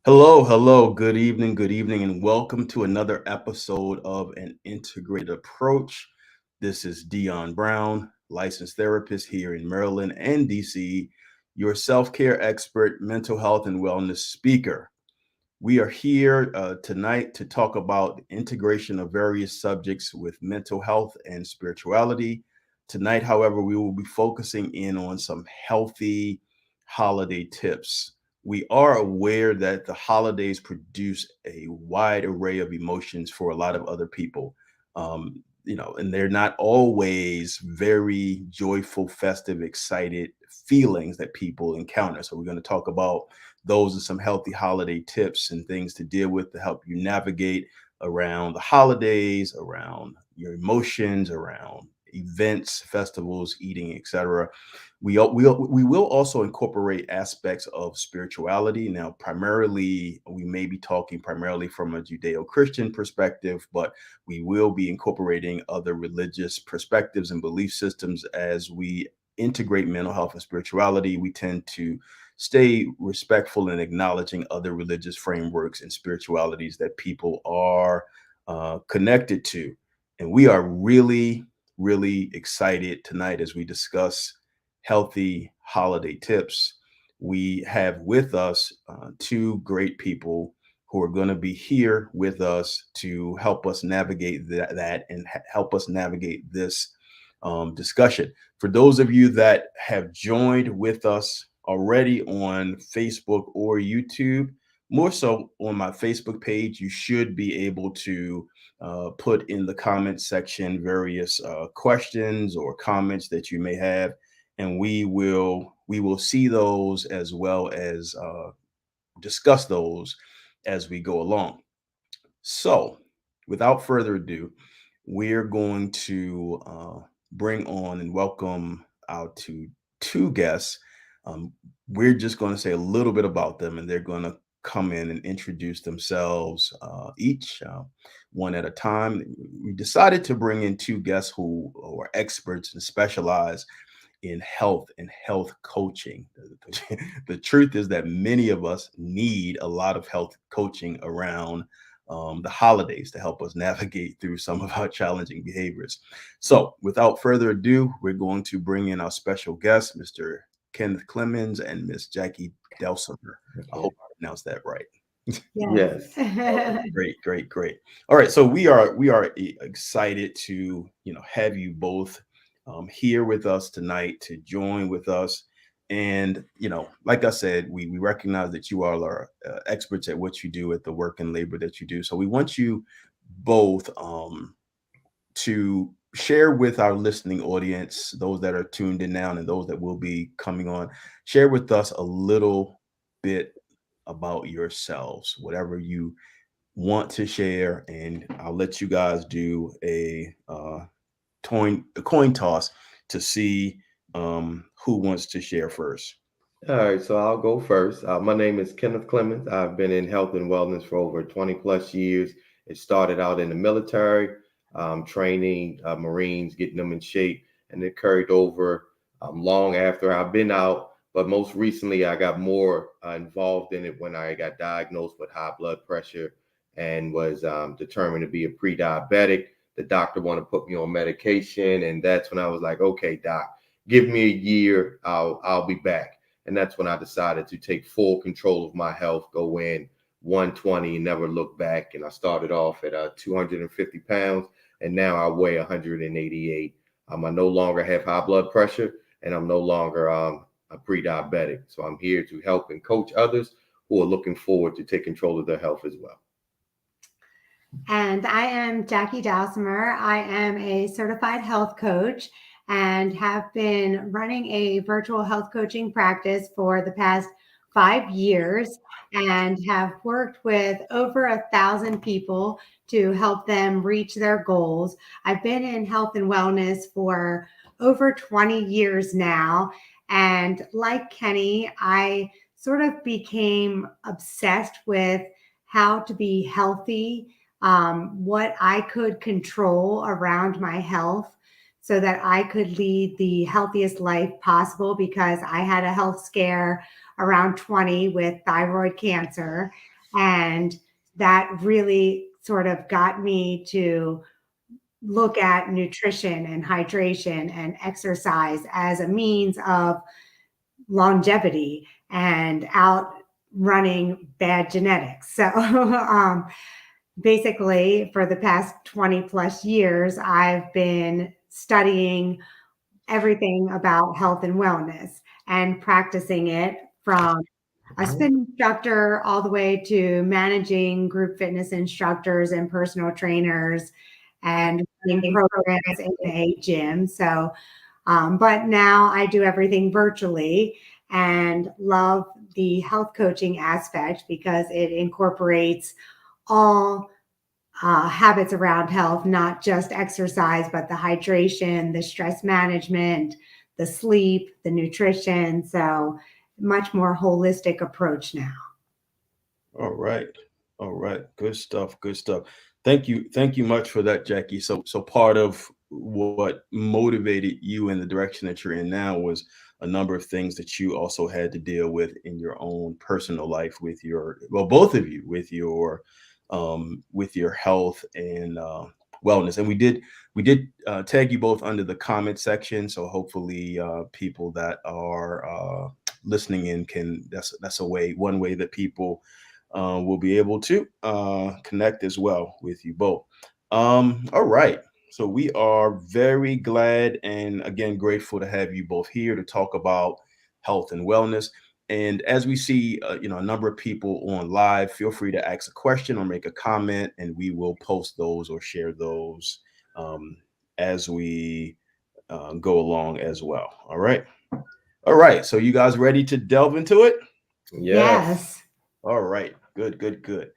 Hello, good evening, and welcome to another episode of An Integrated Approach. This is Dion Brown, licensed therapist here in Maryland and DC, your self care expert, mental health, and wellness speaker. We are here tonight to talk about the integration of various subjects with mental health and spirituality. Tonight, however, we will be focusing in on some healthy holiday tips. We are aware that the holidays produce a wide array of emotions for a lot of other people. And they're not always very joyful, festive, excited feelings that people encounter. So, we're going to talk about those are some healthy holiday tips and things to deal with to help you navigate around the holidays, around your emotions, around events, festivals, eating, etc. We will also incorporate aspects of spirituality. Now, primarily, we may be talking primarily from a Judeo-Christian perspective, but we will be incorporating other religious perspectives and belief systems as we integrate mental health and spirituality. We tend to stay respectful in acknowledging other religious frameworks and spiritualities that people are connected to. And we are really excited tonight as we discuss healthy holiday tips. We have with us two great people who are going to be here with us to help us navigate that and help us navigate this discussion. For those of you that have joined with us already on Facebook or YouTube, more so on my Facebook page, you should be able to put in the comment section various questions or comments that you may have, and we will see those as well as discuss those as we go along. So, without further ado, we're going to bring on and welcome our two guests. Um, we're just going to say a little bit about them, and they're going to come in and introduce themselves each one at a time. We decided to bring in two guests who are experts and specialize in health and health coaching. The truth is that many of us need a lot of health coaching around the holidays to help us navigate through some of our challenging behaviors. So, without further ado, we're going to bring in our special guests, Mr. Kenneth Clemens and Miss Jackie Delsimer. I Okay. hope I pronounced that right. Yes. All right, great. All right, so we are excited to have you both here with us tonight to join with us, and like I said, we recognize that you all are experts at what you do, at the work and labor that you do. So we want you both to share with our listening audience, those that are tuned in now and those that will be coming on, share with us a little bit about yourselves, whatever you want to share, and I'll let you guys do a coin toss to see who wants to share first. All right, so I'll go first. My name is Kenneth Clemens. I've been in health and wellness for over 20 plus years. It started out in the military, training Marines, getting them in shape, and it carried over long after I've been out. But most recently, I got more involved in it when I got diagnosed with high blood pressure and was determined to be a pre-diabetic. The doctor wanted to put me on medication, and that's when I was like, okay, doc, give me a year, I'll be back. And that's when I decided to take full control of my health, go in 120 and never look back. And I started off at 250 pounds, and now I weigh 188. I no longer have high blood pressure, and I'm no longer a pre-diabetic. So I'm here to help and coach others who are looking forward to take control of their health as well. And I am Jackie Dowsimer. I am a certified health coach and have been running a virtual health coaching practice for the past 5 years and have worked with over 1,000 people to help them reach their goals. I've been in health and wellness for over 20 years now. And like Kenny, I sort of became obsessed with how to be healthy, what I could control around my health so that I could lead the healthiest life possible because I had a health scare around 20 with thyroid cancer. And that really sort of got me to look at nutrition and hydration and exercise as a means of longevity and outrunning bad genetics. So basically, for the past 20 plus years, I've been studying everything about health and wellness and practicing it from a spin instructor all the way to managing group fitness instructors and personal trainers and running programs in a gym. So, but now I do everything virtually and love the health coaching aspect because it incorporates all habits around health, not just exercise, but the hydration, the stress management, the sleep, the nutrition. So much more holistic approach now. All right. All right. Good stuff. Good stuff. Thank you. Thank you much for that, Jackie. So part of what motivated you in the direction that you're in now was a number of things that you also had to deal with in your own personal life with your, well, both of you with your health and wellness. And we did tag you both under the comment section. So hopefully people that are listening in can, that's one way that people will be able to connect as well with you both. All right. So we are very glad and again grateful to have you both here to talk about health and wellness. And as we see, a number of people on live, feel free to ask a question or make a comment, and we will post those or share those as we go along as well. All right. All right. So you guys ready to delve into it? Yes. All right. Good, good, good.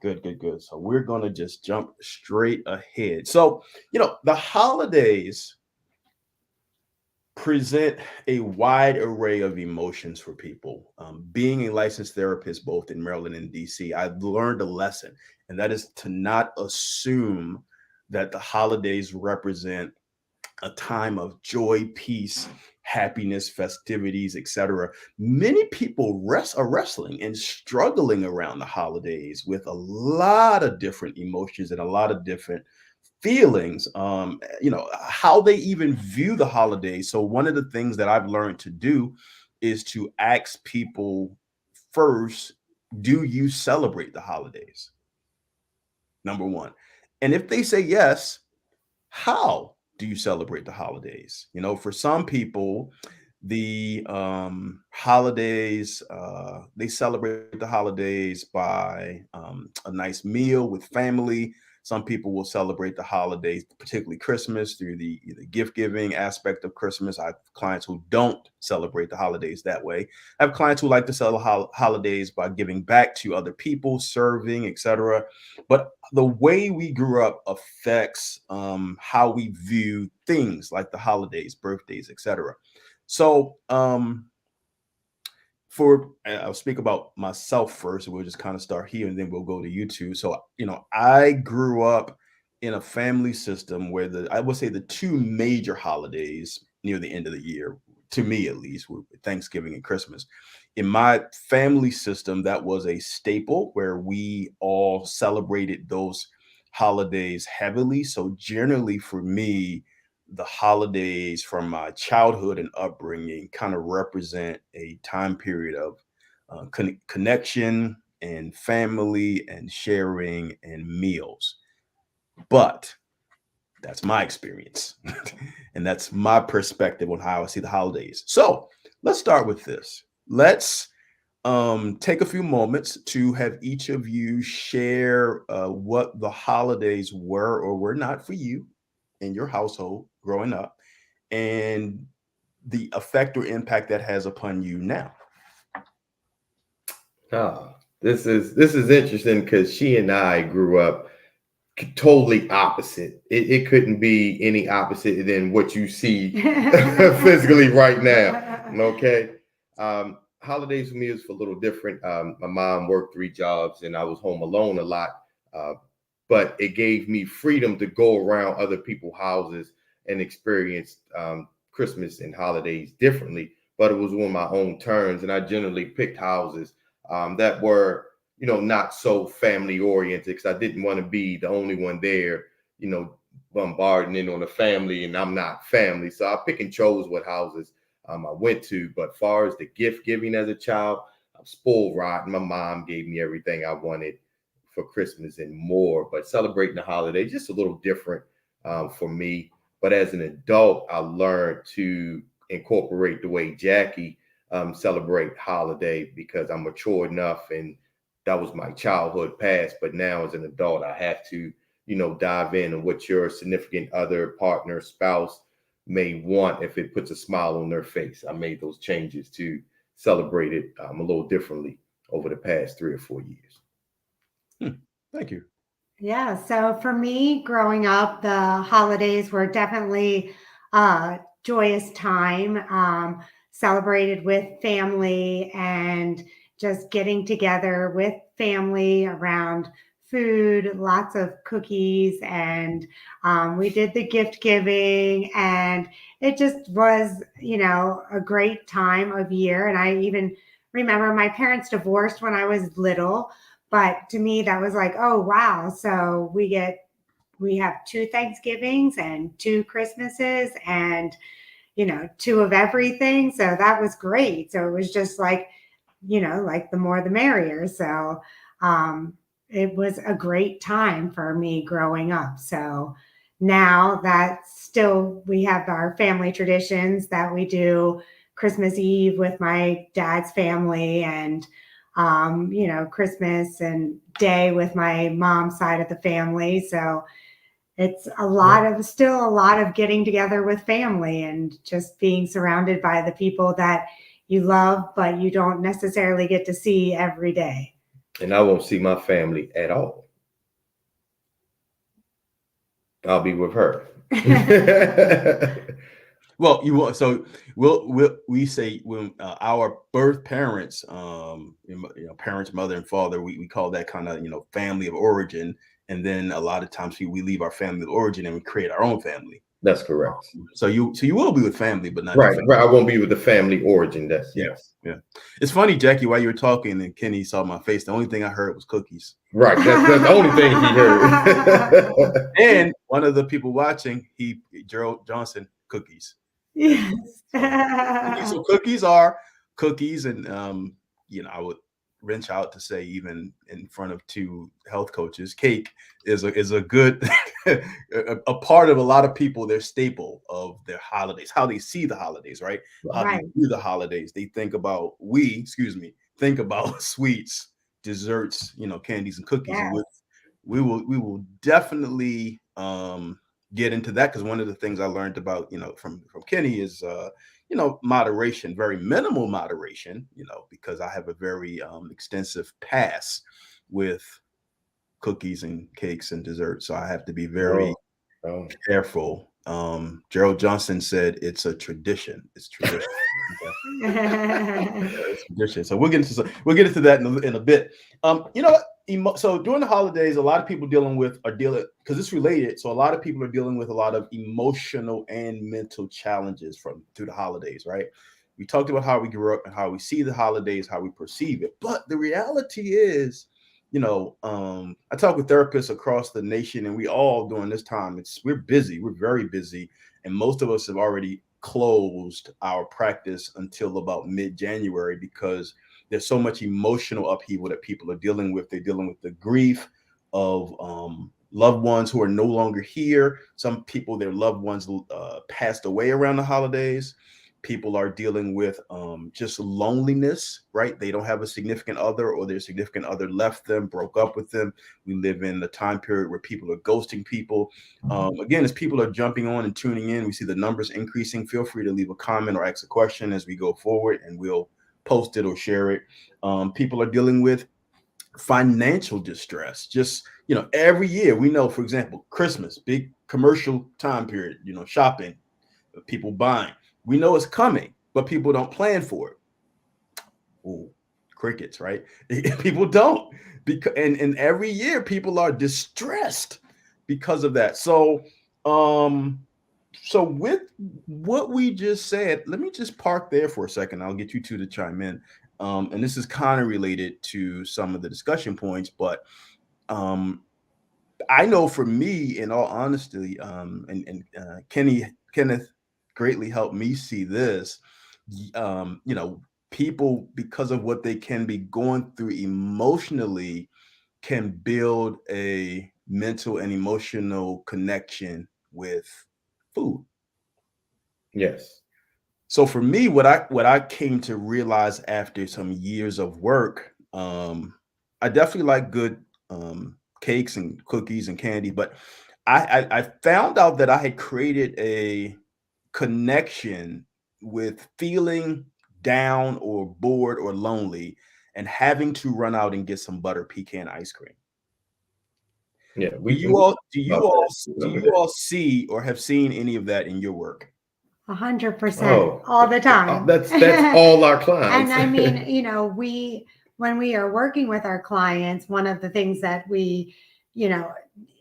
Good, good, good. So we're going to just jump straight ahead. So, the holidays present a wide array of emotions for people. Being a licensed therapist, both in Maryland and DC, I've learned a lesson, and that is to not assume that the holidays represent a time of joy, peace, happiness, festivities, etc. Many people are wrestling and struggling around the holidays with a lot of different emotions and a lot of different feelings, how they even view the holidays. So one of the things that I've learned to do is to ask people first, do you celebrate the holidays? Number one. And if they say yes, how do you celebrate the holidays? For some people, the holidays, they celebrate the holidays by a nice meal with family. Some people will celebrate the holidays, particularly Christmas, through the gift giving aspect of Christmas. I have clients who don't celebrate the holidays that way. I have clients who like to celebrate holidays by giving back to other people, serving, etc. But the way we grew up affects how we view things like the holidays, birthdays, etc. So I'll speak about myself first. We'll just kind of start here and then we'll go to YouTube. So, I grew up in a family system where I would say the two major holidays near the end of the year, to me at least, were Thanksgiving and Christmas. In my family system, that was a staple where we all celebrated those holidays heavily. So generally for me, the holidays from my childhood and upbringing kind of represent a time period of connection and family and sharing and meals. But that's my experience. And that's my perspective on how I see the holidays. So let's start with this. Let's take a few moments to have each of you share what the holidays were or were not for you in your household growing up and the effect or impact that has upon you now. This is interesting because she and I grew up totally opposite. It couldn't be any opposite than what you see physically right now. Okay. Holidays for me is a little different. My mom worked 3 jobs and I was home alone a lot. But it gave me freedom to go around other people's houses and experience Christmas and holidays differently. But it was on my own terms, and I generally picked houses that were, not so family oriented, because I didn't want to be the only one there, bombarding in on the family, and I'm not family. So I pick and chose what houses I went to. But far as the gift giving as a child, I'm spoiled rotten. My mom gave me everything I wanted for Christmas and more. But celebrating the holiday just a little different for me. But as an adult, I learned to incorporate the way Jackie celebrate holiday, because I'm mature enough, and that was my childhood past. But now as an adult, I have to, dive in on what your significant other, partner, spouse may want if it puts a smile on their face. I made those changes to celebrate it a little differently over the past 3 or 4 years. Thank you. Yeah. So for me, growing up, the holidays were definitely a joyous time, celebrated with family and just getting together with family around food, lots of cookies, and we did the gift giving, and it just was, a great time of year. And I even remember my parents divorced when I was little, but to me that was like, oh wow, so we have 2 Thanksgivings and 2 Christmases and 2 of everything. So that was great. So it was just like, like the more the merrier. So it was a great time for me growing up. So now that still we have our family traditions that we do Christmas Eve with my dad's family, and Christmas and Day with my mom's side of the family. So it's still a lot of getting together with family and just being surrounded by the people that you love, but you don't necessarily get to see every day. And I won't see my family at all. I'll be with her. Well, you will. So we say when our birth parents, parents, mother and father, we call that kind of family of origin, and then a lot of times we leave our family of origin and we create our own family. That's correct. So you will be with family, but not right. I won't be with the family origin. That's yes. Yeah. It's funny, Jackie, while you were talking and Kenny saw my face, the only thing I heard was cookies. Right. That's the only thing he heard. And one of the people watching, Gerald Johnson, cookies. Yes. So cookies are cookies, and I would wrench out to say, even in front of 2 health coaches, cake is a good a part of a lot of people, their staple of their holidays, how they see the holidays, right? How they do the holidays. They think about sweets, desserts, candies and cookies. Yes. And we will definitely get into that, because one of the things I learned about from Kenny is moderation, very minimal moderation, because I have a very extensive past with cookies and cakes and desserts, so I have to be very careful. Gerald Johnson said it's a tradition. It's tradition. It's tradition. So we'll get into that in a bit. So during the holidays, a lot of people are dealing because it's related. So a lot of people are dealing with a lot of emotional and mental challenges through the holidays, right? We talked about how we grew up and how we see the holidays, how we perceive it. But the reality is, I talk with therapists across the nation, and we all during this time, we're busy. We're very busy. And most of us have already closed our practice until about mid-January, because there's so much emotional upheaval that people are dealing with. They're dealing with the grief of loved ones who are no longer here. Some people, their loved ones passed away around the holidays. People are dealing with just loneliness, right? They don't have a significant other, or their significant other left them, broke up with them. We live in a time period where people are ghosting people. Again, as people are jumping on and tuning in, we see the numbers increasing. Feel free to leave a comment or ask a question as we go forward, and we'll post it or share it. People are dealing with financial distress. Just, every year we know, for example, Christmas, big commercial time period, shopping, people buying. We know it's coming, but people don't plan for it. Ooh, crickets, right? People don't. And every year people are distressed because of that. So with what we just said, let me just park there for a second. I'll get you 2 to chime in and this is kind of related to some of the discussion points, but um, I know for me, in all honesty, and Kenneth greatly helped me see this. You know, people, because of what they can be going through emotionally, can build a mental and emotional connection with food. Yes. So for me, what I came to realize after some years of work, I definitely like good cakes and cookies and candy, but I found out that I had created a connection with feeling down or bored or lonely and having to run out and get some butter pecan ice cream. Yeah. Do We you all do about you all that. do Remember you that. all see or have seen any of that in your work? 100% Oh, all the time. that's all our And clients. I mean, when we are working with our clients, one of the things that you know,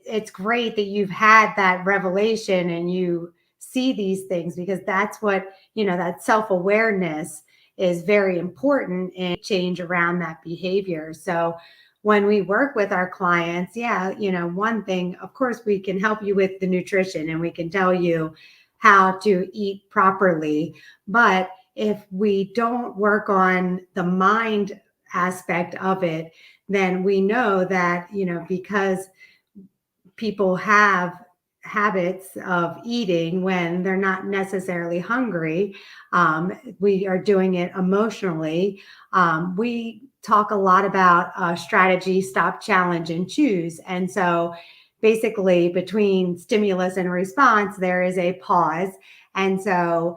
it's great that you've had that revelation and you see these things, because that's what, that self awareness is very important in change around that behavior. So when we work with our clients, yeah, one thing, of course, we can help you with the nutrition and we can tell you how to eat properly. But if we don't work on the mind aspect of it, then we know that, because people have habits of eating when they're not necessarily hungry, we are doing it emotionally. We talk a lot about strategy, stop, challenge, and choose. And so basically, between stimulus and response, there is a pause. And so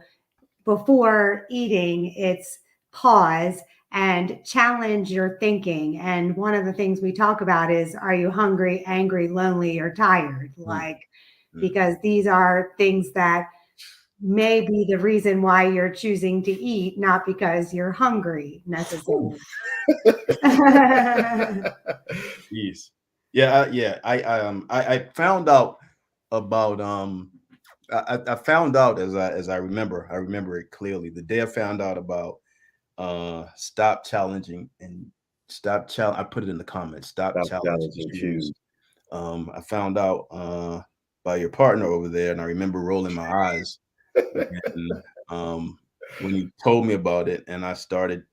before eating, it's pause and challenge your thinking. And one of the things we talk about is, are you hungry, angry, lonely, or tired? Mm, Like, mm. because these are things that may be the reason why you're choosing to eat, not because you're hungry Whew, necessarily. jeez. Yeah. I found out about I found out as I remember it clearly. The day I found out about stop challenging and stop challenge. I put it in the comments. Stop Stop challenge and challenging choose. choose. I found out by your partner over there, and I remember rolling my eyes when when you told me about it, and I started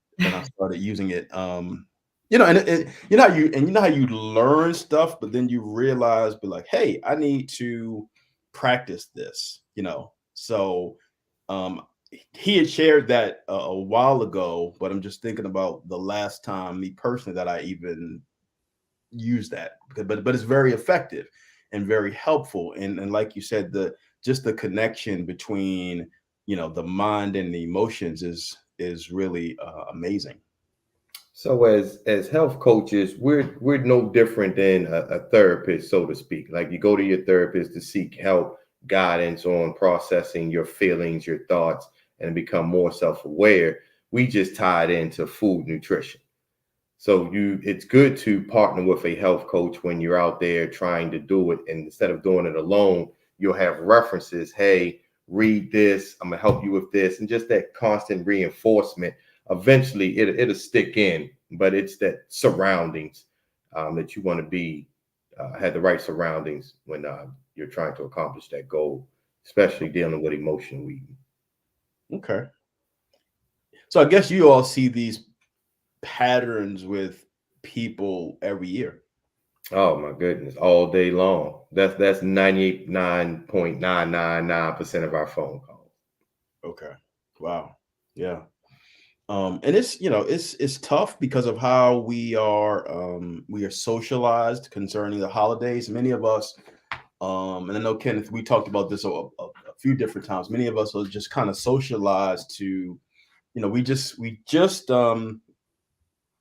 using it. And you know how you learn stuff, but then you realize, be like, hey, I need to practice this. So um, he had shared that a while ago, but I'm just thinking about the last time, me personally, that I even used that. But it's very effective and very helpful. And like you said, the connection between the mind and the emotions is really amazing. So as health coaches, we're no different than a therapist, so to speak. Like you go to your therapist to seek help, guidance on processing your feelings, your thoughts, and become more self-aware. We just tie it into food nutrition. So it's good to partner with a health coach when you're out there trying to do it. And instead of doing it alone, you'll have references. Hey, read this. I'm gonna help you with this. And just that constant reinforcement. Eventually it'll stick in, but it's that surroundings that you want to be have the right surroundings when you're trying to accomplish that goal, especially dealing with emotional eating. Okay. So I guess you all see these patterns with people every year. Oh my goodness, all day long. That's 99.999% of our phone calls. Okay. Wow. Yeah. And it's tough because of how we are socialized concerning the holidays. Many of us, and I know Kenneth, we talked about this a few different times. Many of us are just kind of socialized to, we just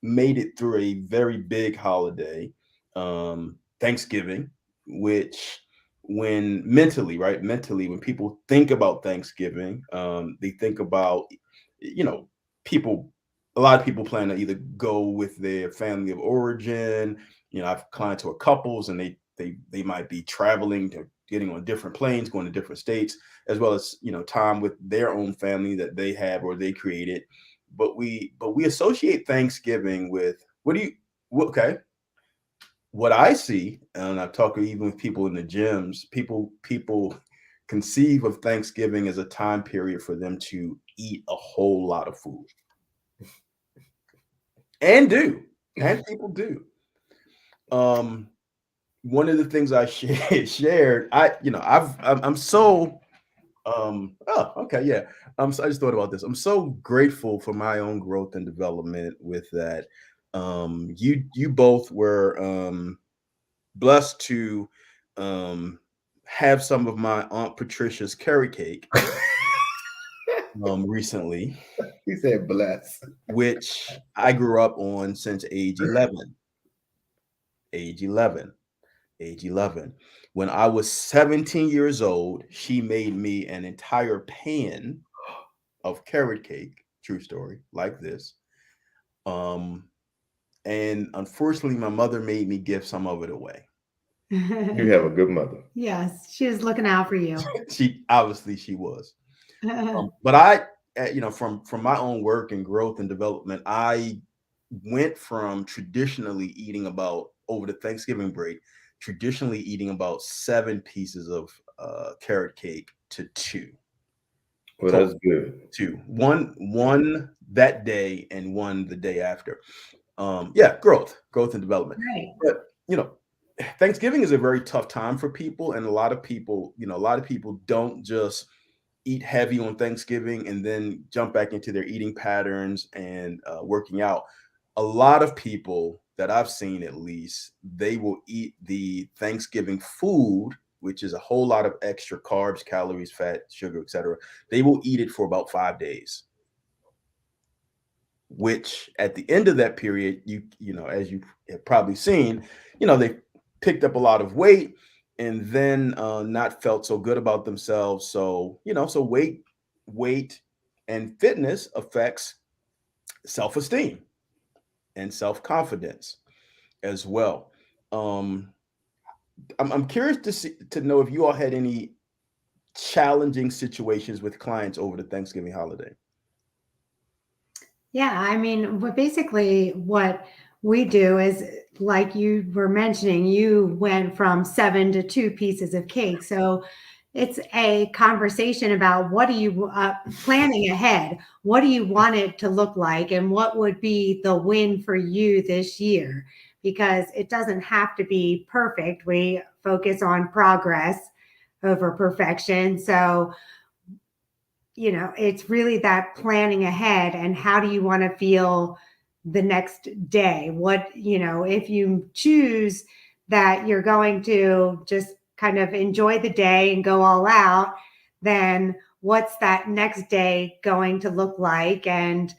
made it through a very big holiday, Thanksgiving, which when mentally, right, mentally, when people think about Thanksgiving, they think about, you know, people, a lot of people plan to either go with their family of origin. I've clients who are couples and they might be traveling to getting on different planes, going to different states, as well as, time with their own family that they have or they created. but we associate Thanksgiving with okay. What I see, and I've talked even with people in the gyms, people conceive of Thanksgiving as a time period for them to eat a whole lot of food. And people do. One of the things I shared, I'm so oh, okay, yeah. So I just thought about this. I'm so grateful for my own growth and development with that. You both were blessed to have some of my Aunt Patricia's carrot cake recently, He said bless. which I grew up on since age 11. Age 11. Age 11. When I was 17 years old, she made me an entire pan of carrot cake, true story, like this. And unfortunately, my mother made me give some of it away. You have a good mother. Yes, she was looking out for you. She was. But I, from my own work and growth and development, I went from traditionally eating about over the Thanksgiving break, traditionally eating about 7 pieces of carrot cake to 2. Well, that's good. 2. One that day and one the day after. Yeah, growth and development. Right. But Thanksgiving is a very tough time for people, and a lot of people don't just eat heavy on Thanksgiving and then jump back into their eating patterns and working out. A lot of people that I've seen, at least, they will eat the Thanksgiving food, which is a whole lot of extra carbs, calories, fat, sugar, etc. They will eat it for about 5 days. Which at the end of that period, as you have probably seen, they picked up a lot of weight and then not felt so good about themselves. So, so weight and fitness affects self-esteem and self-confidence as well. I'm curious to know if you all had any challenging situations with clients over the Thanksgiving holiday. Yeah, I mean, basically what we do is, like you were mentioning, you went from 7 to 2 pieces of cake. So it's a conversation about what do you planning ahead? What do you want it to look like? And what would be the win for you this year? Because it doesn't have to be perfect. We focus on progress over perfection. So it's really that planning ahead and how do you want to feel the next day? What, if you choose that you're going to just kind of enjoy the day and go all out, then what's that next day going to look like? And,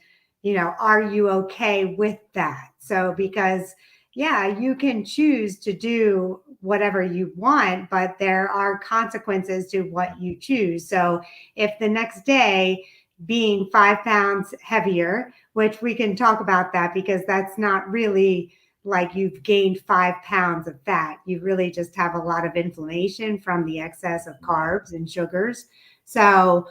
are you okay with that? So, because you can choose to do whatever you want, but there are consequences to what you choose. So if the next day being 5 pounds heavier, which we can talk about that because that's not really like you've gained 5 pounds of fat. You really just have a lot of inflammation from the excess of carbs and sugars. So,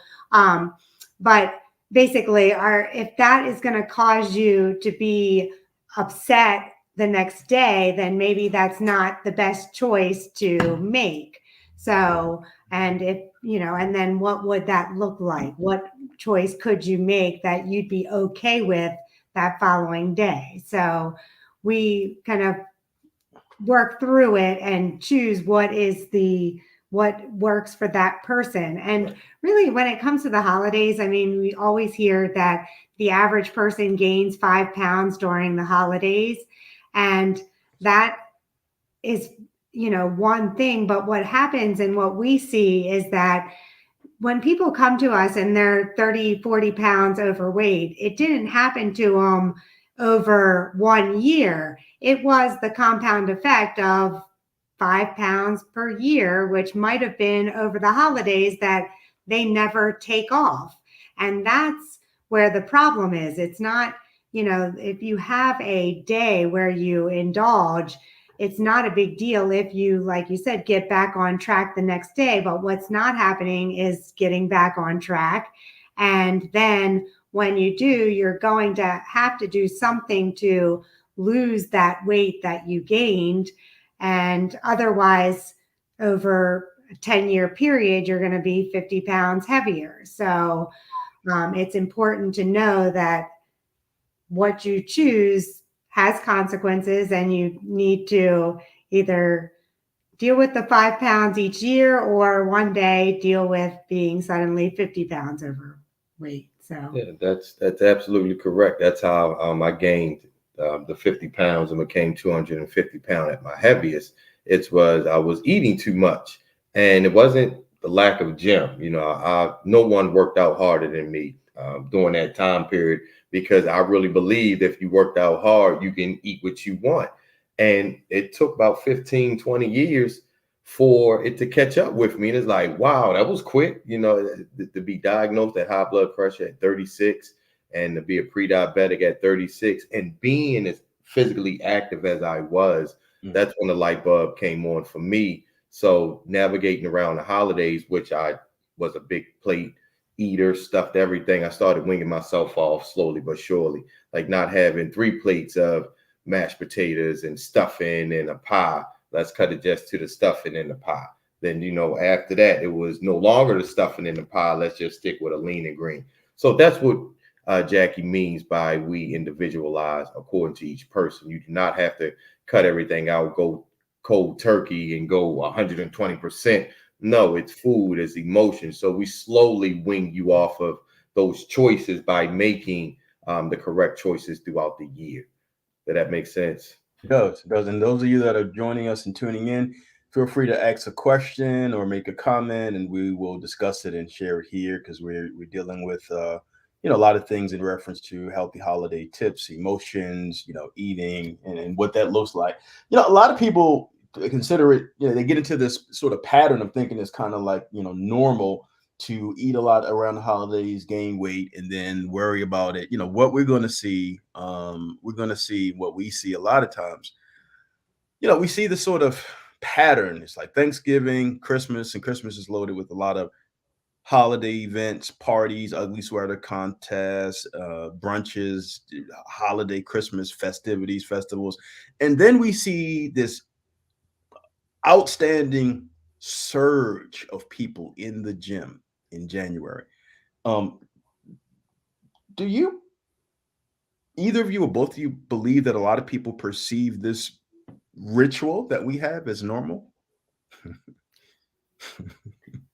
but basically if that is going to cause you to be upset the next day, then maybe that's not the best choice to make. So, and if, and then what would that look like? What choice could you make that you'd be okay with that following day? So we kind of work through it and choose what works for that person. And really, when it comes to the holidays, I mean, we always hear that the average person gains 5 pounds during the holidays. And that is, one thing. But what happens and what we see is that when people come to us and they're 30, 40 pounds overweight, it didn't happen to them over 1 year. It was the compound effect of 5 pounds per year, which might have been over the holidays that they never take off. And that's where the problem is. It's not, if you have a day where you indulge, it's not a big deal if you, like you said, get back on track the next day. But what's not happening is getting back on track. And then when you do, you're going to have to do something to lose that weight that you gained. And otherwise, over a 10-year period, you're going to be 50 pounds heavier. So it's important to know that what you choose has consequences, and you need to either deal with the 5 pounds each year or one day deal with being suddenly 50 pounds overweight. So Yeah, that's absolutely correct. That's how I gained the 50 pounds and became 250 pounds at my heaviest. It was I was eating too much, and it wasn't the lack of gym. No one worked out harder than me during that time period, because I really believed if you worked out hard, you can eat what you want. And it took about 15, 20 years for it to catch up with me. And it's like, wow, that was quick, to be diagnosed at high blood pressure at 36 and to be a pre-diabetic at 36 and being as physically active as I was. That's when the light bulb came on for me. So navigating around the holidays, which I was a big plate eater, stuffed everything, I started winging myself off slowly but surely, like not having 3 plates of mashed potatoes and stuffing and a pie. Let's cut it just to the stuffing in the pie. Then, after that, it was no longer the stuffing in the pie. Let's just stick with a lean and green. So that's what Jackie means by we individualize according to each person. You do not have to cut everything out, go cold turkey and go 120%. No, it's food, it's emotion. So we slowly wing you off of those choices by making the correct choices throughout the year. Does that make sense? It does. It does. And those of you that are joining us and tuning in, feel free to ask a question or make a comment, and we will discuss it and share it here, because we're dealing with a lot of things in reference to healthy holiday tips, emotions, eating, and what that looks like. A lot of people consider it. They get into this sort of pattern of thinking it's kind of like normal to eat a lot around the holidays, gain weight, and then worry about it. What we're going to see. We're going to see what we see a lot of times. We see the sort of pattern. It's like Thanksgiving, Christmas, and Christmas is loaded with a lot of holiday events, parties, ugly sweater contests, brunches, holiday Christmas festivities, festivals. And then we see this outstanding surge of people in the gym in January. Um, do you, either of you or both of you, believe that a lot of people perceive this ritual that we have as normal?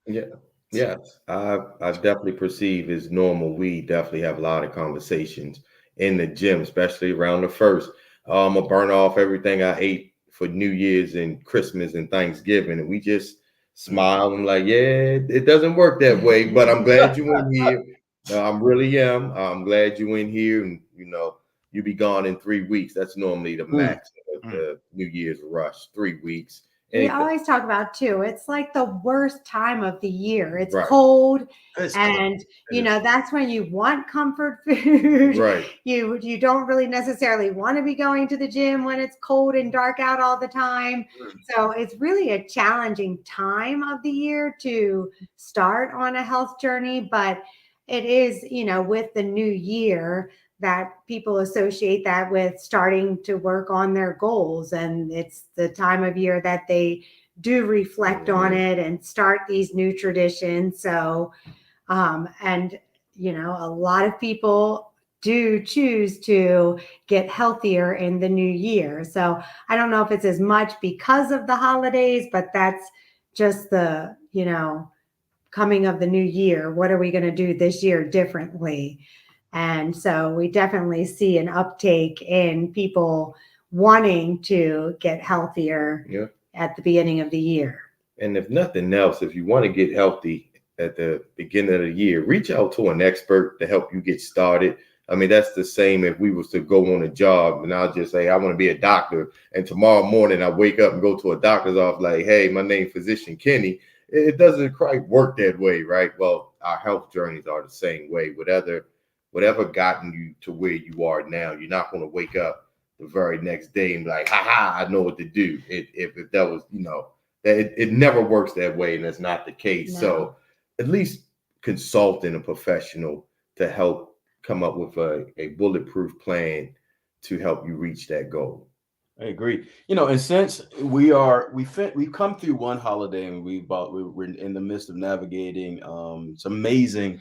Yeah. Yes, I definitely perceive as normal. We definitely have a lot of conversations in the gym, especially around the first. I'm gonna burn off everything I ate for New Year's and Christmas and Thanksgiving, and we just smile and like, yeah, it doesn't work that way. But I'm glad you in here. I'm really am. I'm glad you in here, and you be gone in 3 weeks. That's normally the max of the New Year's rush. 3 weeks. we Anything. always talk about too, it's like the worst time of the year. It's Right. cold, It's cold. and that's when you want comfort food. Right. You don't really necessarily want to be going to the gym when it's cold and dark out all the time. So it's really a challenging time of the year to start on a health journey, but it is, with the new year, that people associate that with starting to work on their goals. And it's the time of year that they do reflect on it and start these new traditions. So, and, a lot of people do choose to get healthier in the new year. So I don't know if it's as much because of the holidays, but that's just the, coming of the new year. What are we going to do this year differently? And so we definitely see an uptake in people wanting to get healthier at the beginning of the year. And if nothing else, if you want to get healthy at the beginning of the year, reach out to an expert to help you get started. I mean, that's the same if we was to go on a job and I'll just say, I want to be a doctor. And tomorrow morning I wake up and go to a doctor's office like, hey, my name's Physician Kenny. It doesn't quite work that way, right? Well, our health journeys are the same way. Whatever gotten you to where you are now, you're not going to wake up the very next day and be like, ha, I know what to do. If that was, it never works that way, and that's not the case. No. So at least consulting a professional to help come up with a bulletproof plan to help you reach that goal. I agree. And since we've come through one holiday and we're in the midst of navigating, it's amazing,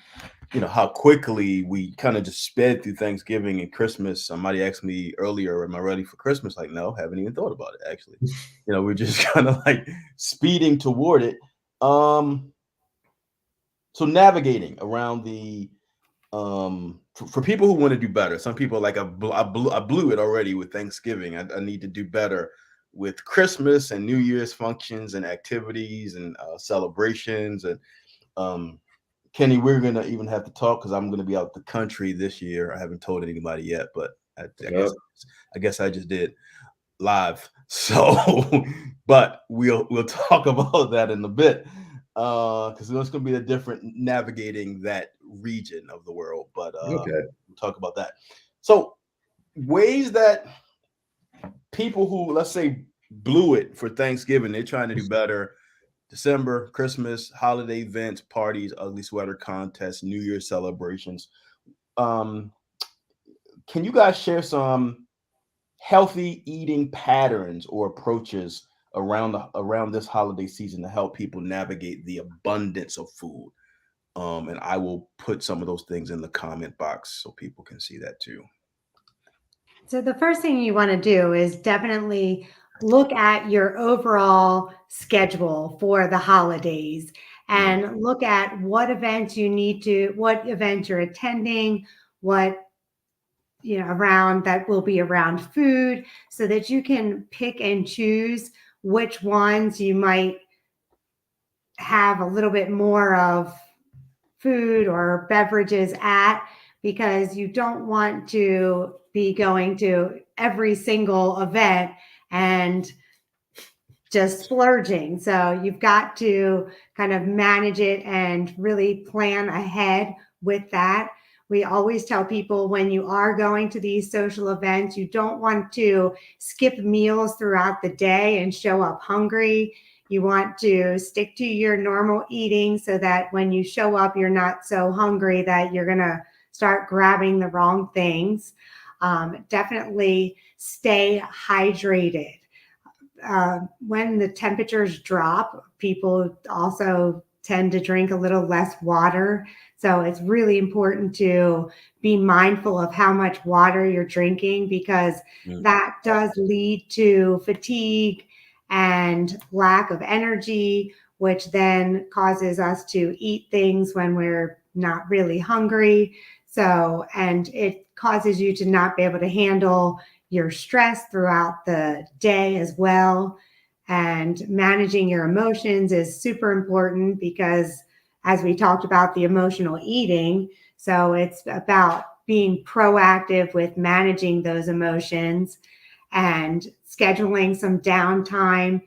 how quickly we kind of just sped through Thanksgiving and Christmas. Somebody asked me earlier, am I ready for Christmas? Like, no, haven't even thought about it actually. We're just kind of like speeding toward it. So navigating around the for people who want to do better. Some people are like, I blew it already with Thanksgiving. I need to do better with Christmas and New Year's functions and activities and celebrations. And Kenny, we're gonna even have to talk because I'm gonna be out the country this year. I haven't told anybody yet, but I guess I just did live. So, but we'll talk about that in a bit because there's going to be a different navigating that region of the world. But we'll talk about that. So, ways that people who, let's say, blew it for Thanksgiving, they're trying to do better. December, Christmas, holiday events, parties, ugly sweater contests, New Year's celebrations. Can you guys share some healthy eating patterns or approaches around this holiday season to help people navigate the abundance of food? And I will put some of those things in the comment box so people can see that too. So the first thing you want to do is definitely look at your overall schedule for the holidays and look at what events you're attending, what around that will be around food, so that you can pick and choose which ones you might have a little bit more of food or beverages at, because you don't want to be going to every single event and just splurging. So you've got to kind of manage it and really plan ahead with that. We always tell people when you are going to these social events, you don't want to skip meals throughout the day and show up hungry. You want to stick to your normal eating so that when you show up, you're not so hungry that you're going to start grabbing the wrong things. Definitely stay hydrated. When the temperatures drop, people also tend to drink a little less water. So it's really important to be mindful of how much water you're drinking, because that does lead to fatigue and lack of energy, which then causes us to eat things when we're not really hungry. So, and it causes you to not be able to handle your stress throughout the day as well. And managing your emotions is super important because, as we talked about, the emotional eating. So it's about being proactive with managing those emotions and scheduling some downtime.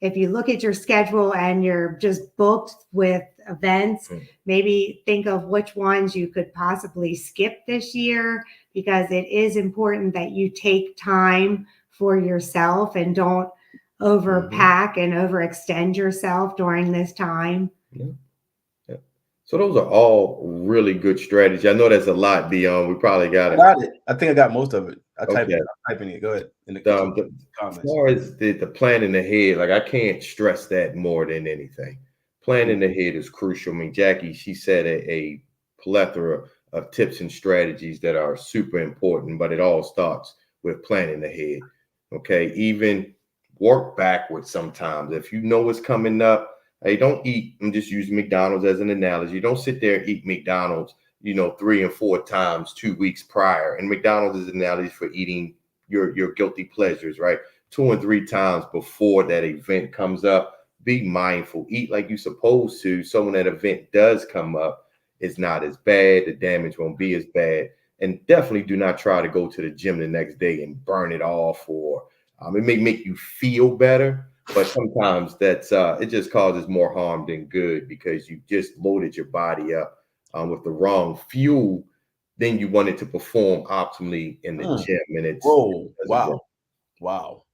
If you look at your schedule and you're just booked with events, maybe think of which ones you could possibly skip this year, because it is important that you take time for yourself and don't overpack and overextend yourself during this time. So those are all really good strategies. I know that's a lot, Dion. We probably got it. I got it. I think I got most of it. I'm typing it. Go ahead. In the comments. As far as the planning ahead, like, I can't stress that more than anything. Planning ahead is crucial. I mean, Jackie, she said a plethora of tips and strategies that are super important, but it all starts with planning ahead. Okay. Even work backwards sometimes. If you know what's coming up, hey, don't eat. I'm just using McDonald's as an analogy. Don't sit there and eat McDonald's, 3 and 4 times 2 weeks prior. And McDonald's is an analogy for eating your guilty pleasures, right? 2 and 3 times before that event comes up. Be mindful. Eat like you're supposed to. So when that event does come up, it's not as bad. The damage won't be as bad. And definitely do not try to go to the gym the next day and burn it off. Or it may make you feel better, but sometimes that's it just causes more harm than good, because you just loaded your body up with the wrong fuel. Then you want it to perform optimally in the gym, and it's wow. Whoa.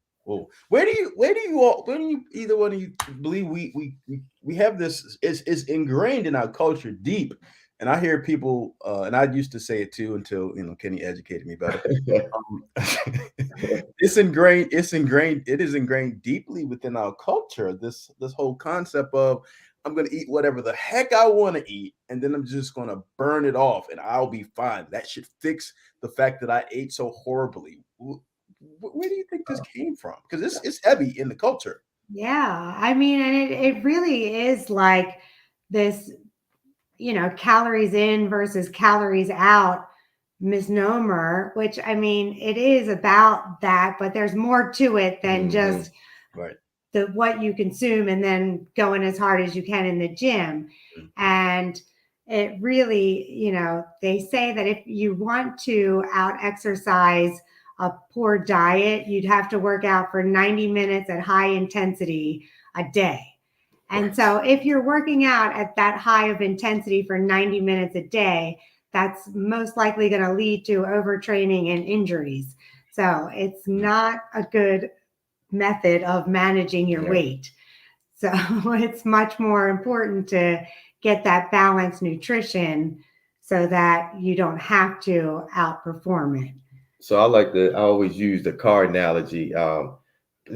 Where do you either one of you believe we have this is ingrained in our culture deep and I hear people, and I used to say it too until Kenny educated me better. Um, it is ingrained deeply within our culture. This whole concept of I'm gonna eat whatever the heck I want to eat, and then I'm just gonna burn it off, and I'll be fine. That should fix the fact that I ate so horribly. Where do you think this came from? Because it's heavy in the culture. Yeah, I mean, and it really is like this, calories in versus calories out misnomer, which I mean, it is about that, but there's more to it than Mhm. just Right. the what you consume and then going as hard as you can in the gym. Mm. And it really, they say that if you want to out exercise a poor diet, you'd have to work out for 90 minutes at high intensity a day. And Right. so if you're working out at that high of intensity for 90 minutes a day, that's most likely going to lead to overtraining and injuries. So it's Mm. not a good method of managing your Yeah. weight. So it's much more important to get that balanced nutrition so that you don't have to outperform it. So I always use the car analogy.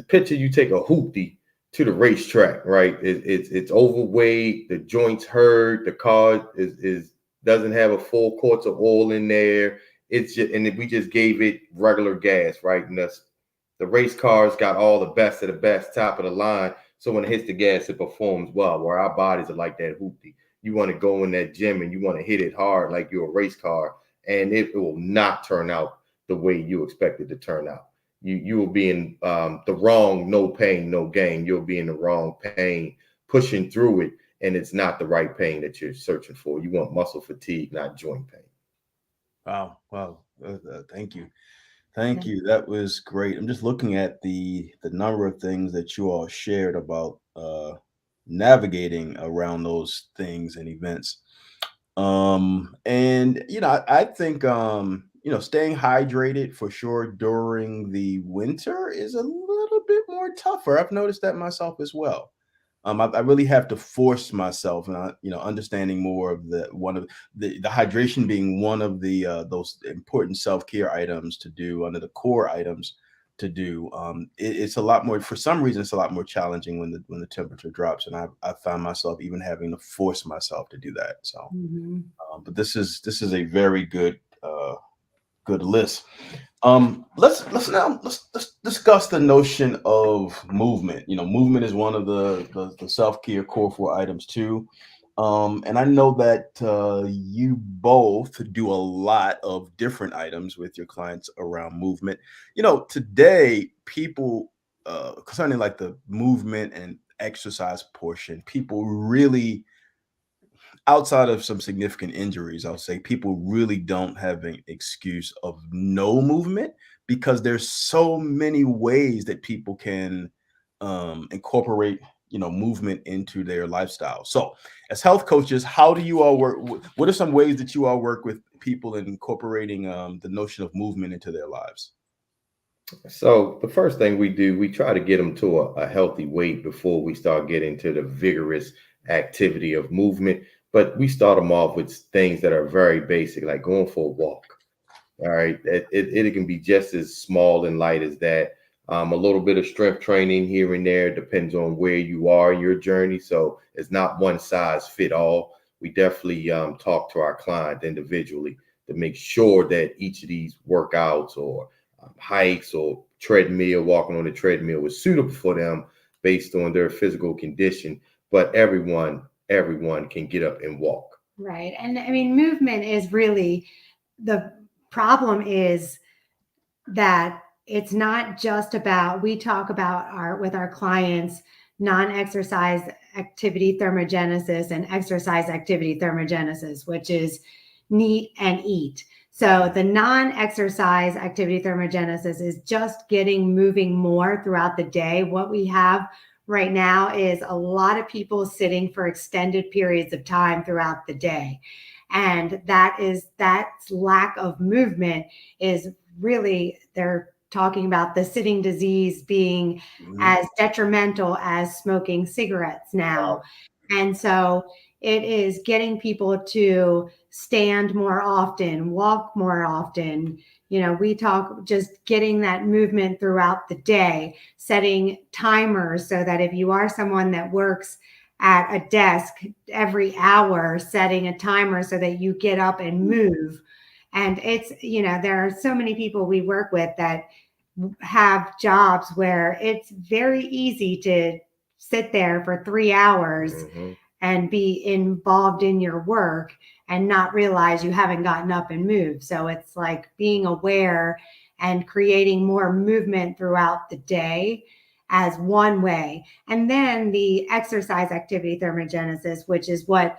Picture you take a hoopty to the racetrack, right? It's overweight, the joints hurt, the car is doesn't have a full quart of oil in there. It's just, and we just gave it regular gas, right? And the race cars got all the best of the best, top of the line. So when it hits the gas, it performs well. Where our bodies are like that hoopty. You want to go in that gym and you want to hit it hard like you're a race car, and it will not turn out the way you expect it to turn out. You will be in the wrong no pain, no gain. You'll be in the wrong pain, pushing through it, and it's not the right pain that you're searching for. You want muscle fatigue, not joint pain. Wow. Wow. Thank you. Thank you. That was great. I'm just looking at the number of things that you all shared about navigating around those things and events. And I think staying hydrated for sure during the winter is a little bit more tougher. I've noticed that myself as well. I really have to force myself, and understanding more of the hydration being one of the those important self care items to do under the core items to do. It's a lot more. For some reason, it's a lot more challenging when the temperature drops, and I found myself even having to force myself to do that. So, Mhm. but this is a very good list. Let's discuss the notion of movement. Movement is one of the self care core four items too. And I know that you both do a lot of different items with your clients around movement. Today people concerning like the movement and exercise portion, people really outside of some significant injuries, I'll say people really don't have an excuse of no movement because there's so many ways that people can incorporate movement into their lifestyle. So, as health coaches, how do you all work? What are some ways that you all work with people in incorporating the notion of movement into their lives? So the first thing we do, we try to get them to a healthy weight before we start getting to the vigorous activity of movement. But we start them off with things that are very basic, like going for a walk. All right. It can be just as small and light as that. A little bit of strength training here and there depends on where you are in your journey. So it's not one size fit all. We definitely talk to our client individually to make sure that each of these workouts or hikes or treadmill, walking on the treadmill is suitable for them based on their physical condition. But everyone can get up and walk. Right. And I mean, movement is really the problem is that it's not just about, we talk about with our clients, non-exercise activity thermogenesis and exercise activity thermogenesis, which is NEAT and EAT. So the non-exercise activity thermogenesis is just getting moving more throughout the day. What we have right now is a lot of people sitting for extended periods of time throughout the day. And that lack of movement is really, they're talking about the sitting disease being Mhm. as detrimental as smoking cigarettes now. Wow. And so it is getting people to stand more often, walk more often. We talk just getting that movement throughout the day, setting timers so that if you are someone that works at a desk every hour, setting a timer so that you get up and move. And it's, there are so many people we work with that have jobs where it's very easy to sit there for 3 hours and be involved in your work and not realize you haven't gotten up and moved. So it's like being aware and creating more movement throughout the day as one way. And then the exercise activity thermogenesis, which is what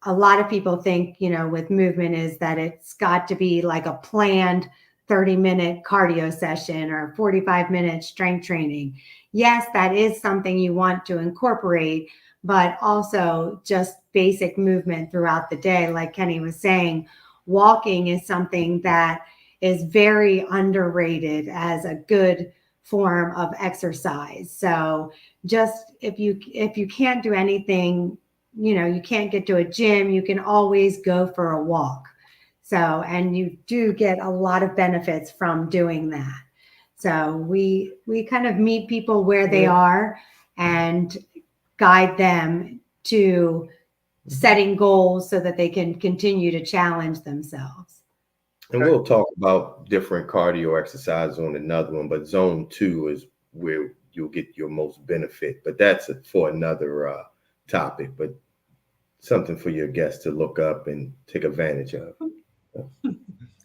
a lot of people think, with movement, is that it's got to be like a planned 30-minute cardio session or 45-minute strength training. Yes, that is something you want to incorporate, but also just basic movement throughout the day. Like Kenny was saying, walking is something that is very underrated as a good form of exercise. So just if you can't do anything, you can't get to a gym, you can always go for a walk. So, and you do get a lot of benefits from doing that. So we kind of meet people where they are and guide them to setting goals so that they can continue to challenge themselves. And we'll talk about different cardio exercises on another one, but zone 2 is where you'll get your most benefit. But that's for another topic, but something for your guests to look up and take advantage of.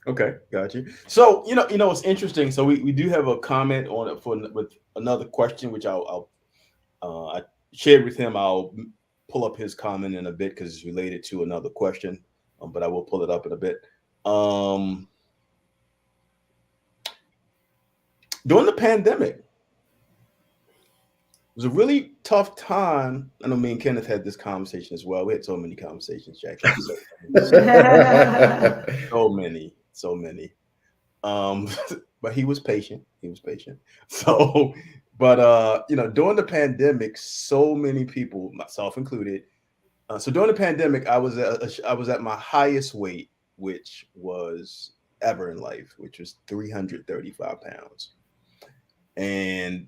Okay, got you. So it's interesting. So we do have a comment on it with another question, which I shared with him. I'll pull up his comment in a bit because it's related to another question, but I will pull it up in a bit. During the pandemic, it was a really tough time. I know me and Kenneth had this conversation as well. We had so many conversations, Jackie. So many. But he was patient. So, but during the pandemic, so many people, myself included. So during the pandemic, I was at my highest weight, which was ever in life, which was 335 pounds, and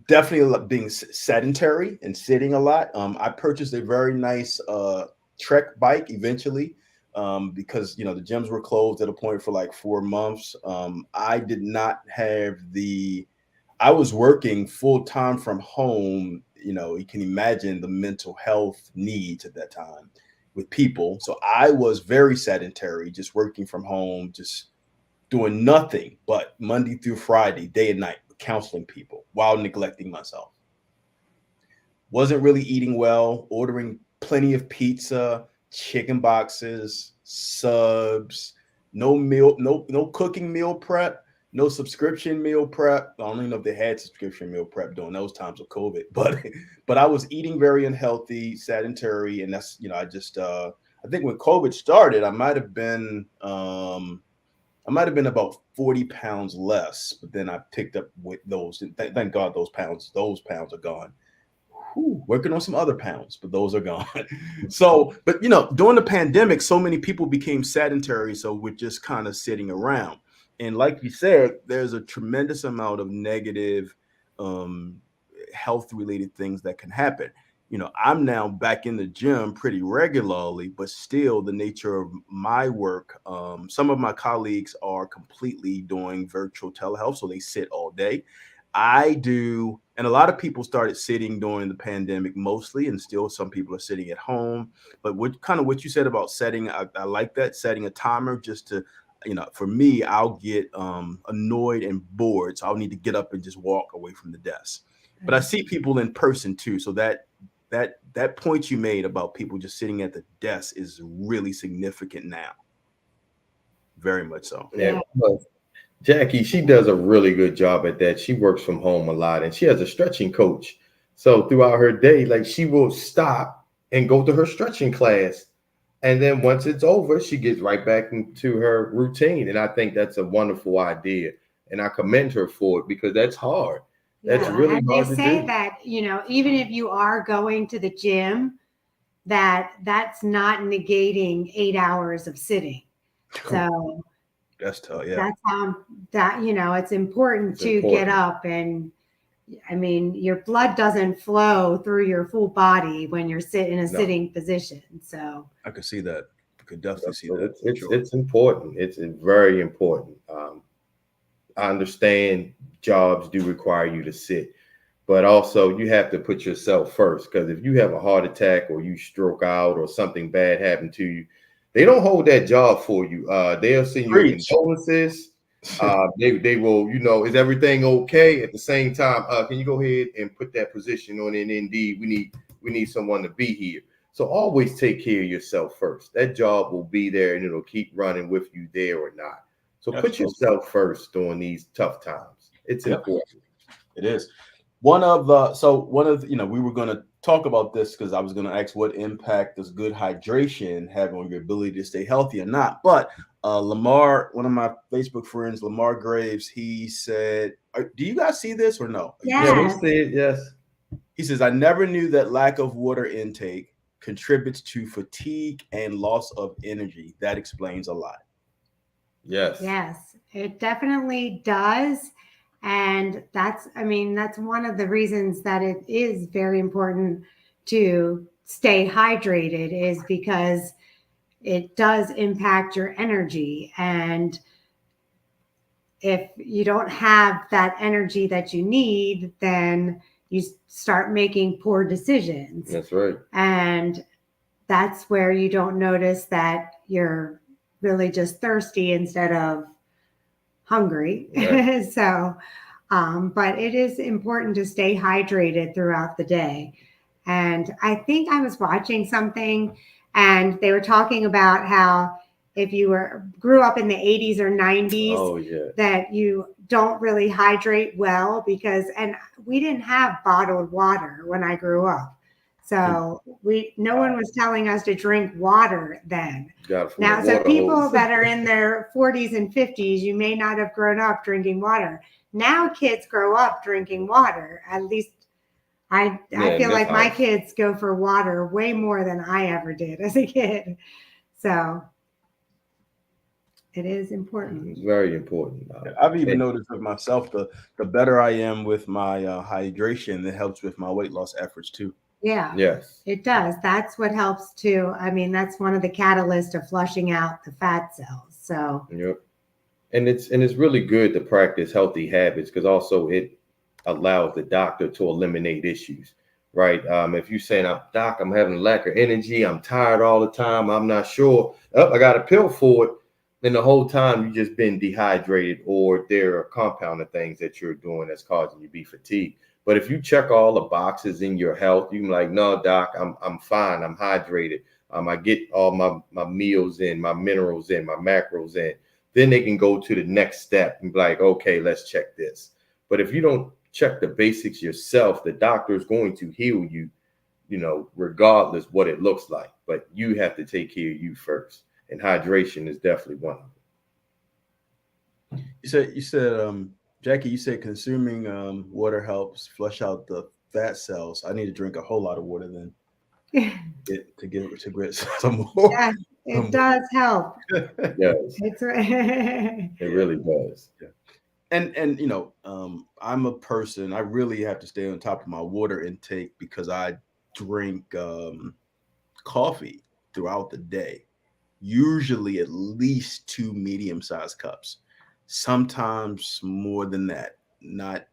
definitely being sedentary and sitting a lot. I purchased a very nice Trek bike eventually. Because the gyms were closed at a point for like 4 months. I did not have I was working full time from home. You can imagine the mental health needs at that time with people. So I was very sedentary, just working from home, just doing nothing but Monday through Friday, day and night, counseling people while neglecting myself. Wasn't really eating well, ordering plenty of pizza, chicken boxes, subs, no cooking meal prep, no subscription meal prep. I don't even know if they had subscription meal prep during those times of COVID, but I was eating very unhealthy, sedentary, and that's I just I think when COVID started, I might have been about 40 pounds less, but then I picked up with those. Thank God those pounds are gone. Working on some other pounds, but those are gone. So, but during the pandemic, so many people became sedentary, so we're just kind of sitting around. And like you said, there's a tremendous amount of negative health related things that can happen. I'm now back in the gym pretty regularly, but still the nature of my work, some of my colleagues are completely doing virtual telehealth, so they sit all day. I do, and a lot of people started sitting during the pandemic mostly, and still some people are sitting at home. But what you said about setting, I like that, setting a timer just to, for me, I'll get annoyed and bored, so I'll need to get up and just walk away from the desk. But I see people in person too, so that point you made about people just sitting at the desk is really significant now. Very much so. Yeah. Jackie, she does a really good job at that. She works from home a lot, and she has a stretching coach. So throughout her day, like, she will stop and go to her stretching class. And then once it's over, she gets right back into her routine. And I think that's a wonderful idea. And I commend her for it because that's hard. That's really hard to do. They say that, even if you are going to the gym, that's not negating 8 hours of sitting. So That's tough. Yeah. that's how that, it's important It's to get important. up. And I mean, your blood doesn't flow through your full body when you're in a No. sitting position. So I could see that. I could definitely see So that. it's important. It's very important. I understand jobs do require you to sit, but also you have to put yourself first, because if you have a heart attack or you stroke out or something bad happened to you, they don't hold that job for you. They'll send you Preach. condolences. They will, is everything okay? At the same time, can you go ahead and put that position on in Indeed? We need someone to be here. So always take care of yourself first. That job will be there and it'll keep running with you there or not. So put Absolutely. yourself first during these tough times. It's Yep. important. It is. we were going to talk about this because I was going to ask what impact does good hydration have on your ability to stay healthy or not. But Lamar, one of my Facebook friends, Lamar Graves, he said, do you guys see this or no? yeah. Yeah, we see it. Yes. He says, I never knew that lack of water intake contributes to fatigue and loss of energy. That explains a lot. Yes, it definitely does. And that's one of the reasons that it is very important to stay hydrated, is because it does impact your energy. And if you don't have that energy that you need, then you start making poor decisions. That's right. And that's where you don't notice that you're really just thirsty instead of hungry. Right. So, but it is important to stay hydrated throughout the day. And I think I was watching something and they were talking about how if you grew up in the 80s or 90s, Oh, yeah. that you don't really hydrate well and we didn't have bottled water when I grew up. So no one was telling us to drink water then. Now, so people that are in their 40s and 50s, you may not have grown up drinking water. Now kids grow up drinking water. At least I feel like my kids go for water way more than I ever did as a kid. So it is important. It's very important. I've even noticed with myself, the better I am with my hydration, it helps with my weight loss efforts too. Yeah. Yes. It does. That's what helps too. I mean, that's one of the catalysts of flushing out the fat cells. So yep. And it's really good to practice healthy habits, because also it allows the doctor to eliminate issues, right? If you're saying, Doc, I'm having a lack of energy, I'm tired all the time, I'm not sure, I got a pill for it, then the whole time you just been dehydrated, or there are compounded things that you're doing that's causing you to be fatigued. But if you check all the boxes in your health, you can be like, no, Doc, I'm fine. I'm hydrated. I get all my meals in, my minerals in, my macros in. Then they can go to the next step and be like, okay, let's check this. But if you don't check the basics yourself, the doctor is going to heal you, regardless what it looks like. But you have to take care of you first. And hydration is definitely one of them. You said, Jackie, you said consuming water helps flush out the fat cells. I need to drink a whole lot of water then to get some more. Yeah, it does help. Yes, it really does. Yeah. And I'm a person, I really have to stay on top of my water intake because I drink coffee throughout the day, usually at least 2 medium-sized cups. Sometimes more than that, not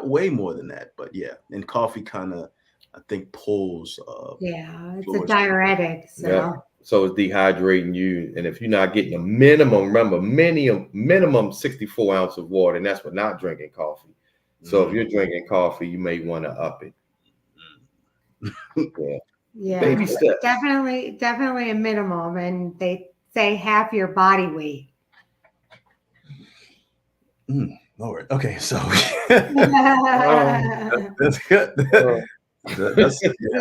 way more than that, but yeah. And coffee kind of, I think, pulls. It's a diuretic. So. Yeah. So it's dehydrating you. And if you're not getting a minimum, remember, minimum 64 ounces of water, and that's for not drinking coffee. So if you're drinking coffee, you may want to up it. Yeah. Baby steps. Definitely a minimum. And they say half your body weight. Lord. Okay, so that's good.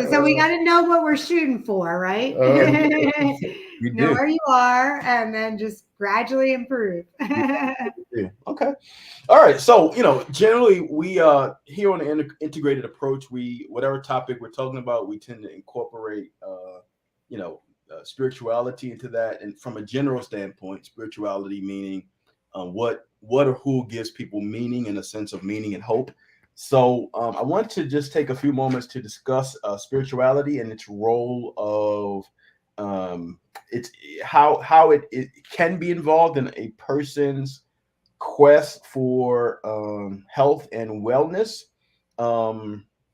So we got to know what we're shooting for, right? Know where you are, and then just gradually improve. Okay. All right. So, generally we here on the integrated approach, whatever topic we're talking about, we tend to incorporate spirituality into that, and from a general standpoint, spirituality meaning what or who gives people meaning and a sense of meaning and hope. So I want to just take a few moments to discuss spirituality and its role of it's how it can be involved in a person's quest for health and wellness.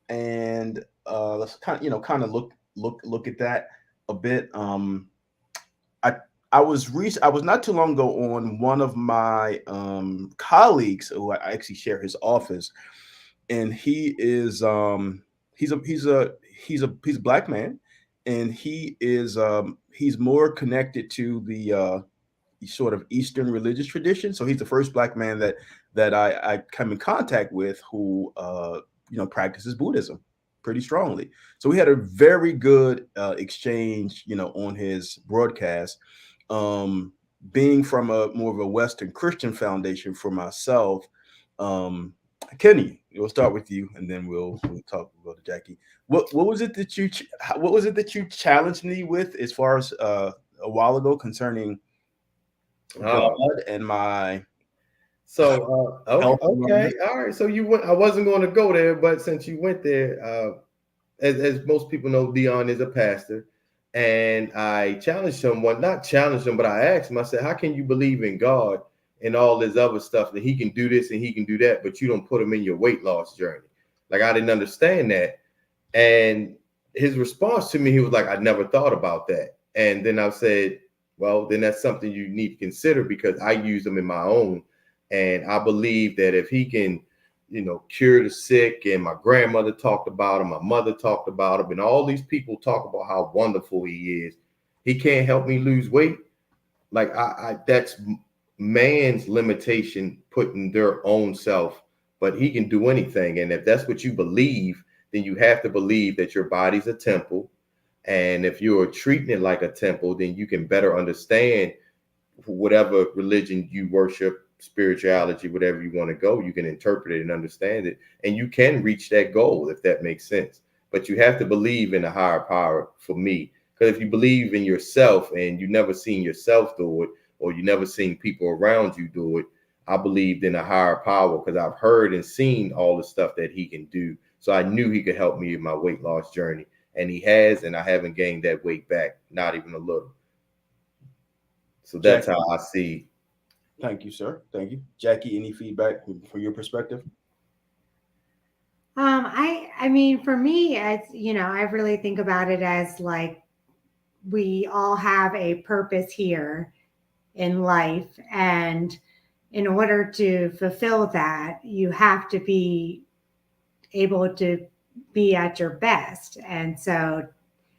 And let's kind of look at that a bit. I I was not too long ago on one of my colleagues who I actually share his office, and he is he's a black man, and he's more connected to the sort of Eastern religious tradition. So he's the first black man that I come in contact with who practices Buddhism pretty strongly. So we had a very good exchange, on his broadcast. Being from a more of a Western Christian foundation for myself, um, Kenny, we'll start with you, and then we'll talk about Jackie. What was it that you challenged me with as far as a while ago concerning God Oh, and my okay, health and wellness? all right. So you went. I wasn't going to go there, but since you went there, as most people know, Dion is a pastor, and I challenged someone, not challenged him, but I asked him. I said, "How can you believe in God and all this other stuff that He can do this and He can do that, but you don't put Him in your weight loss journey?" Like I didn't understand that, and his response to me, he was like, "I never thought about that." And then I said, "Well, then that's something you need to consider because I use them in my own." And I believe that if he can, cure the sick, and my grandmother talked about him, my mother talked about him, and all these people talk about how wonderful he is, he can't help me lose weight. Like that's man's limitation putting their own self, but he can do anything. And if that's what you believe, then you have to believe that your body's a temple. And if you're treating it like a temple, then you can better understand whatever religion you worship, spirituality, whatever you want to go, you can interpret it and understand it. And you can reach that goal if that makes sense. But you have to believe in a higher power for me. Because if you believe in yourself and you never seen yourself do it, or you never seen people around you do it, I believed in a higher power because I've heard and seen all the stuff that he can do. So I knew he could help me in my weight loss journey. And he has, and I haven't gained that weight back, not even a little. So that's Jackie, how I see. thank you, sir. Thank you, Jackie. Any feedback from your perspective? I mean, for me, I really think about it as like we all have a purpose here in life, and in order to fulfill that, you have to be able to be at your best. And so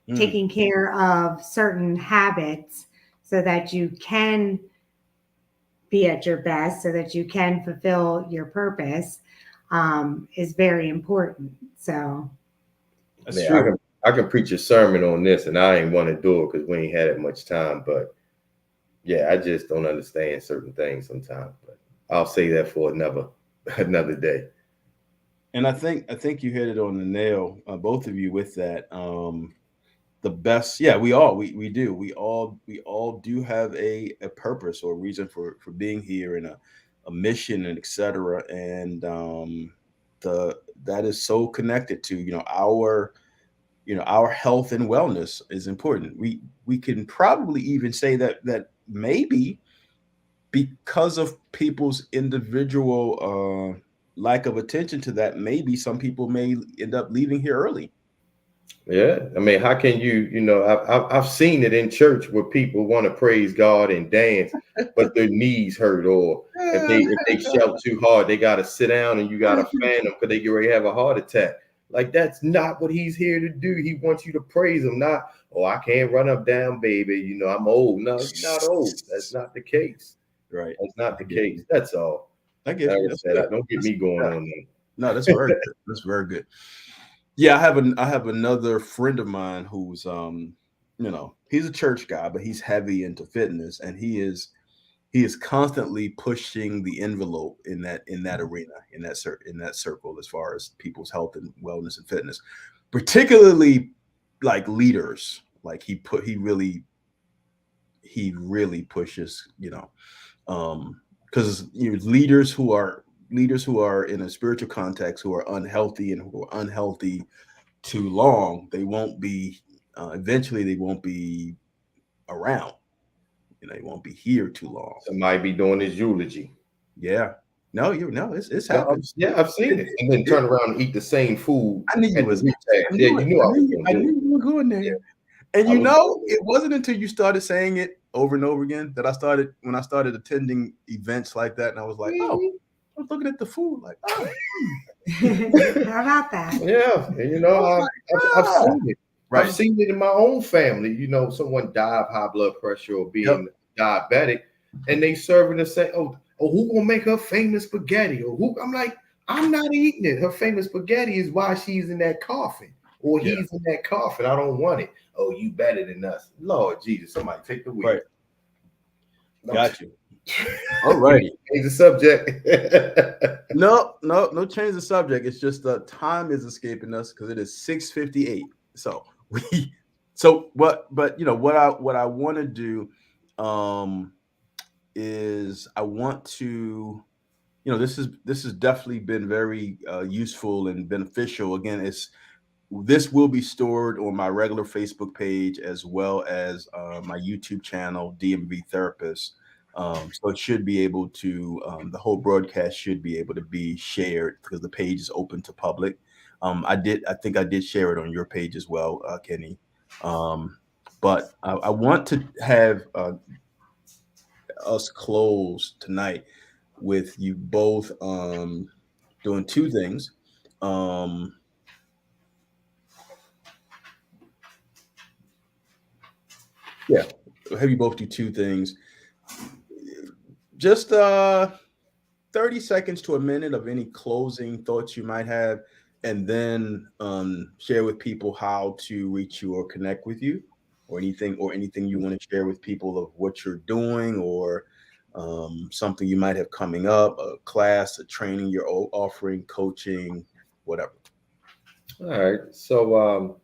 Mm, taking care of certain habits so that you can be at your best, so that you can fulfill your purpose, is very important. So, that's Man, true. I can preach a sermon on this, and I ain't want to do it because we ain't had that much time. But yeah, I just don't understand certain things sometimes. But I'll say that for another day. And I think you hit it on the nail, both of you, with that. The best, yeah, we do. We all do have a purpose or a reason for being here, and a mission, and etc. And the that is so connected to our health and wellness is important. We can probably even say that maybe because of people's individual lack of attention to that, maybe some people may end up leaving here early. Yeah, I mean, how can I've seen it in church where people want to praise God and dance, but their knees hurt, or if they shout too hard, they got to sit down and you got to fan them because they get ready to have a heart attack. Like that's not what he's here to do. He wants you to praise him, not I can't run up down, baby. I'm old. No, you're not old. That's not the case. Right. That's not I the get case. you. That's all. I get Like you. I That's said, good. don't get That's, me going yeah. on there. No, that's very good. That's very good. Yeah, I have another friend of mine who's he's a church guy, but he's heavy into fitness, and he is constantly pushing the envelope in that arena, in that circle, as far as people's health and wellness and fitness, particularly like leaders, Like he really pushes, because leaders who are in a spiritual context who are unhealthy and who are unhealthy too long, they won't be eventually they won't be around. They won't be here too long. Somebody be doing his eulogy. Yeah. No, it's happened. Yeah, I've seen it. And then turn around and eat the same food. I knew you was. Yeah, you knew I knew you were going there. Yeah. And it wasn't until you started saying it over and over again that I started attending events like that, and I was like, oh, I was looking at the food like, oh. How about that? Yeah, and I've seen it. Right. I've seen it in my own family. Someone die of high blood pressure or being diabetic, and they serving and say, "Oh, who gonna make her famous spaghetti?" Or who? I'm like, I'm not eating it. Her famous spaghetti is why she's in that coffin, or he's in that coffin. I don't want it. Oh, you better than us, Lord Jesus! Somebody take the wheel. Right. Got you. All righty. Change the subject. No, change the subject. It's just the time is escaping us because it is 6:58. So what I want to do is I want to, this has definitely been very useful and beneficial. Again, this will be stored on my regular Facebook page as well as my YouTube channel, DMV Therapist. So it should be able to, the whole broadcast should be able to be shared because the page is open to public. I think I did share it on your page as well, Kenny. But I want to have us close tonight with you both doing two things. Yeah, have you both do two things. Just 30 seconds to a minute of any closing thoughts you might have, and then share with people how to reach you or connect with you, or anything you want to share with people of what you're doing, or something you might have coming up, a class, a training you're offering, coaching, whatever. All right. So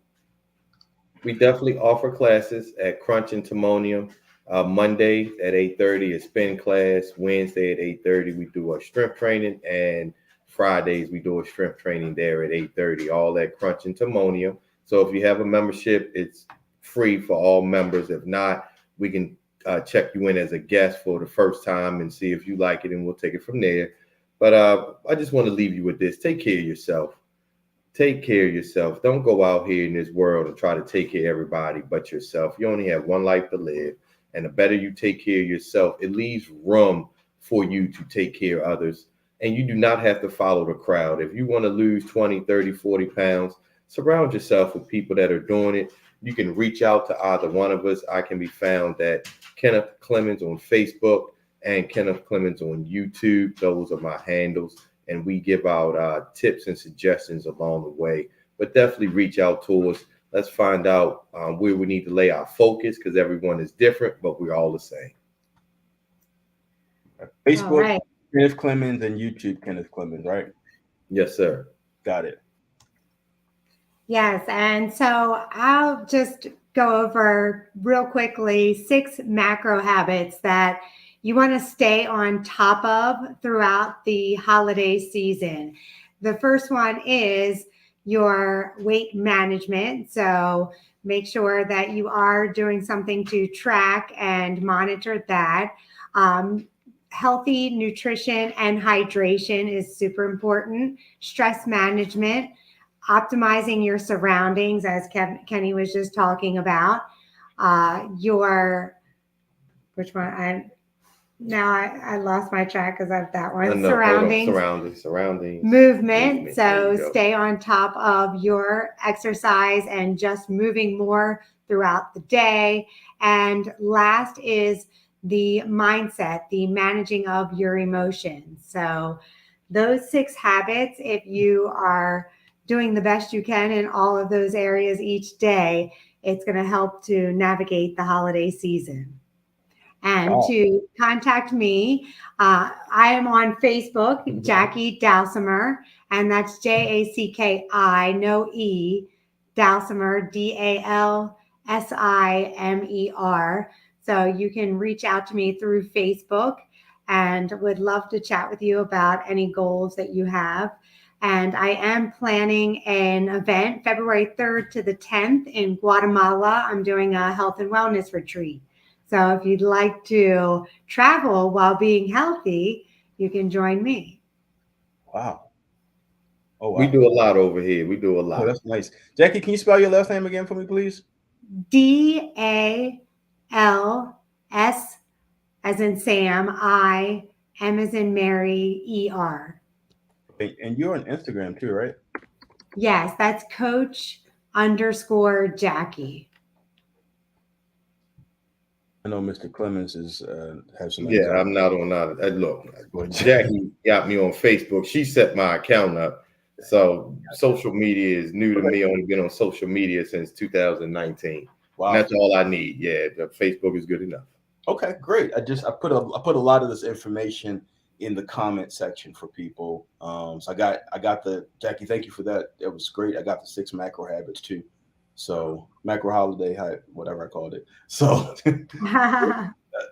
we definitely offer classes at Crunch and Timonium. Monday at 8:30 is spin class. Wednesday at 8:30 we do a strength training, and Fridays we do a strength training there at 8:30. All at Crunch and Timonium. So if you have a membership, it's free for all members. If not, we can check you in as a guest for the first time and see if you like it, and we'll take it from there. But I just want to leave you with this: take care of yourself. Take care of yourself. Don't go out here in this world and try to take care of everybody but yourself. You only have one life to live. And the better you take care of yourself, it leaves room for you to take care of others. And you do not have to follow the crowd. If you want to lose 20, 30, 40 pounds, surround yourself with people that are doing it. You can reach out to either one of us. I can be found at Kenneth Clemens on Facebook and Kenneth Clemens on YouTube. Those are my handles. And we give out tips and suggestions along the way. But definitely reach out to us. Let's find out where we need to lay our focus, because everyone is different, but we're all the same. Facebook, Kenneth Clemens, and YouTube, Kenneth Clemens, right? Yes, sir. Got it. Yes. And so I'll just go over real quickly 6 macro habits that you want to stay on top of throughout the holiday season. The first one is your weight management. So make sure that you are doing something to track and monitor that. Healthy nutrition and hydration is super important. Stress management, optimizing your surroundings, as Kenny was just talking about. I lost my track because of that one. Surroundings. Movement. So stay on top of your exercise and just moving more throughout the day. And last is the mindset, the managing of your emotions. So those 6 habits, if you are doing the best you can in all of those areas each day, it's going to help to navigate the holiday season. And to contact me, I am on Facebook, Jackie Dowsimer, and that's Jacki, no E, Dowsimer, Simer. So you can reach out to me through Facebook and would love to chat with you about any goals that you have. And I am planning an event February 3rd to the 10th in Guatemala. I'm doing a health and wellness retreat. So if you'd like to travel while being healthy, you can join me. Wow. Oh, wow. We do a lot over here. We do a Oh, lot. that's nice. Jackie, can you spell your last name again for me, please? DALS, as in Sam, I, M as in Mary, ER. And you're on Instagram too, right? Yes, that's Coach_Jackie. I know Mr. Clemens is has some. Yeah, I'm not on that. Look, Jackie got me on Facebook. She set my account up. So social media is new to me. Only been on social media since 2019. Wow. And that's all I need. Yeah, Facebook is good enough. Okay, great. I put a lot of this information in the comment section for people. So I got the Jackie. Thank you for that. It was great. I got the 6 macro habits too. So macro holiday, whatever I called it. So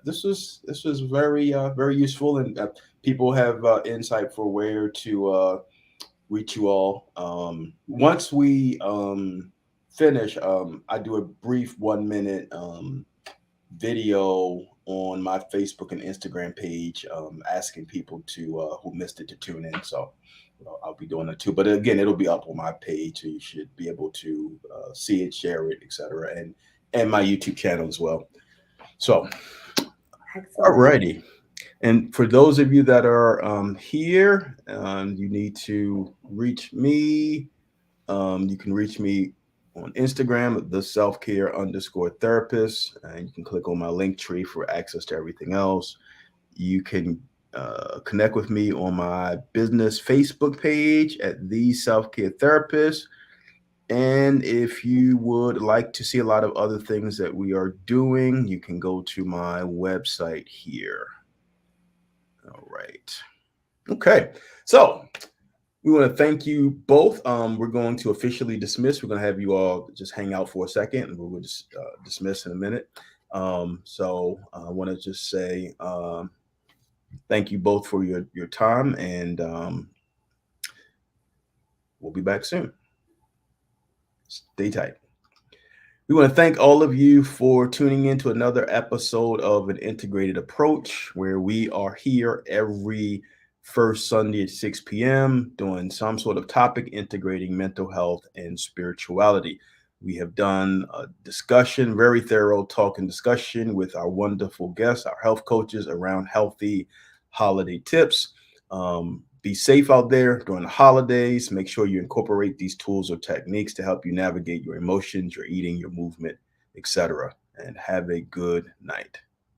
this was very very useful, and people have insight for where to reach you all. Once we finish, I do a brief 1-minute video on my Facebook and Instagram page, asking people to who missed it to tune in. So I'll be doing that too. But again, it'll be up on my page, so you should be able to see it, share it, etc., and my YouTube channel as well. So, alrighty. And for those of you that are here, you need to reach me. You can reach me on Instagram, the selfcare_therapist, and you can click on my link tree for access to everything else. You can connect with me on my business Facebook page at the Self-Care Therapist. And if you would like to see a lot of other things that we are doing, you can go to my website here. All right. Okay. So we want to thank you both. We're going to officially dismiss. We're going to have you all just hang out for a second, and we'll just dismiss in a minute. So I want to just say thank you both for your time, and we'll be back soon. Stay tight. We want to thank all of you for tuning in to another episode of An Integrated Approach, where we are here every first Sunday at 6 p.m. doing some sort of topic integrating mental health and spirituality. We have done a discussion, very thorough talk and discussion with our wonderful guests, our health coaches, around healthy holiday tips. Be safe out there during the holidays. Make sure you incorporate these tools or techniques to help you navigate your emotions, your eating, your movement, etc. And have a good night.